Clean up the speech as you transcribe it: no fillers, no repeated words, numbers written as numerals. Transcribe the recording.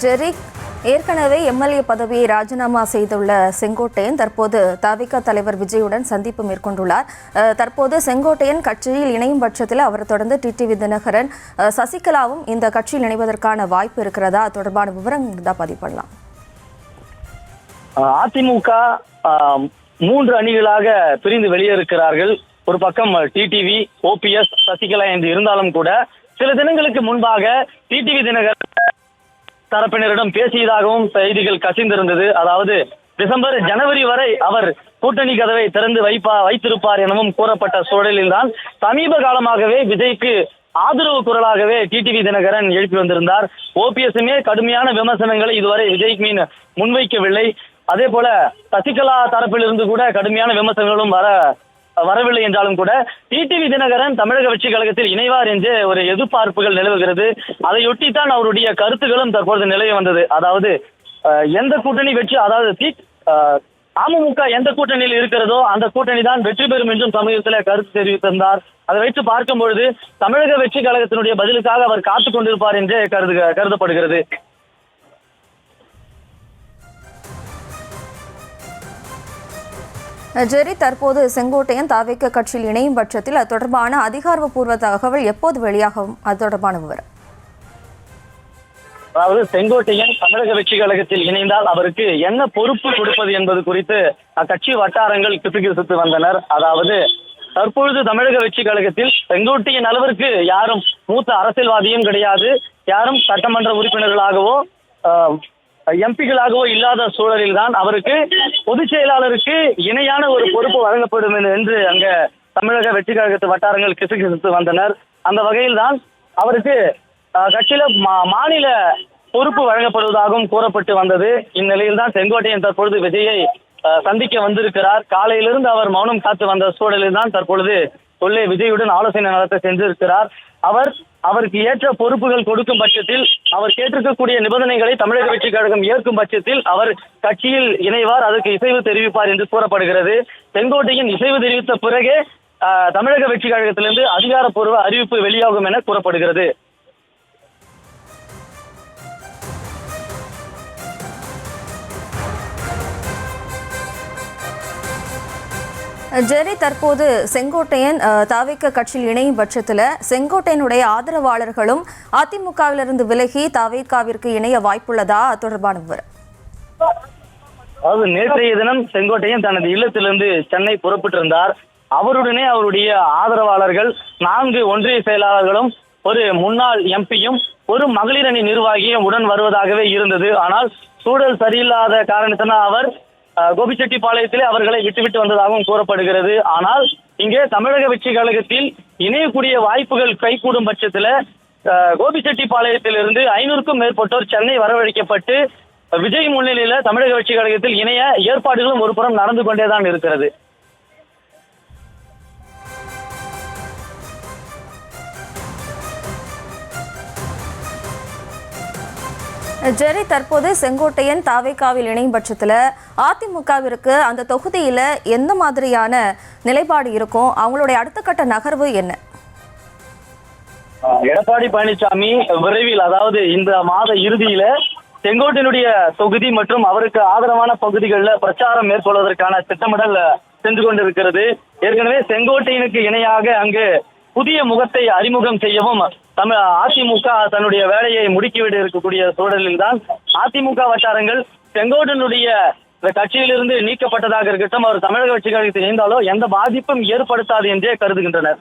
ஜெரி, ஏற்கனவே எம்எல்ஏ பதவியை ராஜினாமா செய்துள்ள செங்கோட்டையன் தற்போது தவிக தலைவர் விஜயுடன் சந்திப்பு மேற்கொண்டுள்ளார். தற்போது செங்கோட்டையன் கட்சியில் இணையும் பட்சத்தில் அவர் தொடர்ந்து டிடிவி தினகரன், சசிகலாவும் இந்த கட்சியில் இணைவதற்கான வாய்ப்பு இருக்கிறதா? தொடர்பான விவரங்கள் தான் பதிவு பண்ணலாம். அதிமுக 3 அணிகளாக பிரிந்து வெளியேறுகிறார்கள். ஒரு பக்கம் டிடிவி, ஓபிஎஸ், சசிகலா என்று இருந்தாலும் கூட சில தினங்களுக்கு முன்பாக டிடிவி தினகரன் தரப்பினரிடம் பேசியதாகவும் செய்திகள் கசிந்திருந்தது. அதாவது டிசம்பர், ஜனவரி வரை அவர் கூட்டணி கதவை திறந்து வைத்திருப்பார் எனவும் கூறப்பட்ட சூழலில் தான் சமீப காலமாகவே விஜய்க்கு ஆதரவு குரலாகவே டிடிவி தினகரன் எழுப்பி வந்திருந்தார். ஓபிஎஸ்மே கடுமையான விமர்சனங்களை இதுவரை விஜய்க்கு மீன் முன்வைக்கவில்லை. அதே போல சசிகலா தரப்பிலிருந்து கூட கடுமையான விமர்சனங்களும் வரவில்லை என்றாலும் கூட டிடிவி தினகரன் தமிழக வெற்றி கழகத்தில் இணைவார் என்று ஒரு எதிர்பார்ப்புகள் நிலவுகிறது. அதையொட்டித்தான் அவருடைய கருத்துக்களும் தற்பொழுது நிலவி வந்தது. அதாவது எந்த கூட்டணி வெற்றி, அதாவது அமமுக எந்த கூட்டணியில் இருக்கிறதோ அந்த கூட்டணி தான் வெற்றி பெறும் என்றும் சமூகத்தில் கருத்து தெரிவித்திருந்தார். அதை வைத்து பார்க்கும் பொழுது தமிழக வெற்றி கழகத்தினுடைய பதிலுக்காக அவர் காத்துக் கொண்டிருப்பார் என்றே கருதப்படுகிறது. ஜெரி, தற்போது செங்கோட்டையன் தவிக கட்சியில் இணையும் பட்சத்தில் அது தொடர்பான அதிகாரப்பூர்வ தகவல் எப்போது வெளியாகும்? அது தொடர்பான விவரம். அதாவது செங்கோட்டையன் தமிழக வெற்றி கழகத்தில் இணைந்தால் அவருக்கு என்ன பொறுப்பு கொடுப்பது என்பது குறித்து அக்கட்சி வட்டாரங்கள் கிசுகிசுத்து வந்தனர். அதாவது தற்பொழுது தமிழக வெற்றி கழகத்தில் செங்கோட்டையன் அளவிற்கு யாரும் மூத்த அரசியல்வாதியும் கிடையாது, யாரும் சட்டமன்ற உறுப்பினர்களாகவோ எம்பிகளாகவோ இல்லாத சூழலில் தான் அவருக்கு பொதுச் செயலாளருக்கு இணையான ஒரு பொறுப்பு வழங்கப்படும் என்று அங்க தமிழக வெற்றி கழகத்து வட்டாரங்கள் கிசுகிசுத்து வந்தனர். அந்த வகையில் தான் அவருக்கு கட்சியில மாநில பொறுப்பு வழங்கப்படுவதாகவும் கூறப்பட்டு வந்தது. இந்நிலையில் தான் செங்கோட்டையன் தற்பொழுது விஜயை சந்திக்க வந்திருக்கிறார். காலையிலிருந்து அவர் மௌனம் காத்து வந்த சூழலில் தான் தற்பொழுது உள்ளே விஜயுடன் ஆலோசனை நடத்த சென்றிருக்கிறார். அவருக்கு ஏற்ற பொறுப்புகள் கொடுக்கும் பட்சத்தில், அவர் கேட்டிருக்கக்கூடிய நிபந்தனைகளை தமிழக வெற்றி கழகம் ஏற்கும் பட்சத்தில் அவர் கட்சியில் இணைவார், அதற்கு இசைவு தெரிவிப்பார் என்று கூறப்படுகிறது. செங்கோட்டையின் இசைவு தெரிவித்த பிறகே தமிழக வெற்றி கழகத்திலிருந்து அதிகாரப்பூர்வ அறிவிப்பு வெளியாகும் என கூறப்படுகிறது. ஜெரி, தற்போது செங்கோட்டையன் தவிக கட்சியில் இணையும் பட்சத்தில் செங்கோட்டையனுடைய ஆதரவாளர்களும் அதிமுகவிலிருந்து விலகி தவிகவிற்கு இணைய வாய்ப்புள்ளதா? தொடர்பான விவரம். அதாவது நேற்றைய தினம் செங்கோட்டையன் தனது இல்லத்திலிருந்து சென்னை புறப்பட்டிருந்தார். அவருடனே அவருடைய ஆதரவாளர்கள் 4 ஒன்றிய செயலாளர்களும் ஒரு முன்னாள் எம்பியும் ஒரு மகளிர் அணி நிர்வாகியும் உடன் வருவதாகவே இருந்தது. ஆனால் சூழல் சரியில்லாத காரணத்தினால் அவர் கோபிச்செட்டிப்பாளையத்திலே அவர்களை விட்டுவிட்டு வந்ததாகவும் கூறப்படுகிறது. ஆனால் இங்கே தமிழக வெற்றி கழகத்தில் இணையக்கூடிய வாய்ப்புகள் கைகூடும் பட்சத்தில் கோபிச்செட்டிப்பாளையத்திலிருந்து 500க்கும் மேற்பட்டோர் சென்னை வரவழைக்கப்பட்டு விஜய் முன்னிலையில தமிழக வெற்றி கழகத்தில் இணைய ஏற்பாடுகளும் ஒரு புறம் நடந்து கொண்டேதான் இருக்கிறது. ஜெரி, தற்போது செங்கோட்டையன் தவிகவில் இணையும் பட்சத்தில் அதிமுகவிற்கு அந்த தொகுதியில் எந்த மாதிரியான நிலைப்பாடு இருக்கும்? அவங்களுடைய அடுத்த கட்ட நகர்வு என்ன? எடப்பாடி பழனிசாமி விரைவில், அதாவது இந்த மாத இறுதியில செங்கோட்டையனுடைய தொகுதி மற்றும் அவருக்கு ஆதரவான பகுதிகளில் பிரச்சாரம் மேற்கொள்வதற்கான திட்டமிடல் சென்று கொண்டிருக்கிறது. ஏற்கனவே செங்கோட்டையனுக்கு இணையாக அங்கு புதிய முகத்தை அறிமுகம் செய்யவும் அதிமுக தன்னுடைய வேலையை முடுக்கிவிட இருக்கக்கூடிய சூழலில் தான் அதிமுக வட்டாரங்கள் செங்கோட்டையனுடைய கட்சியிலிருந்து நீக்கப்பட்டதாக இருக்கட்டும், அவர் தமிழக வெற்றி கழகத்தில் இணைந்தாலோ எந்த பாதிப்பும் ஏற்படுத்தாது என்றே கருதுகின்றனர்.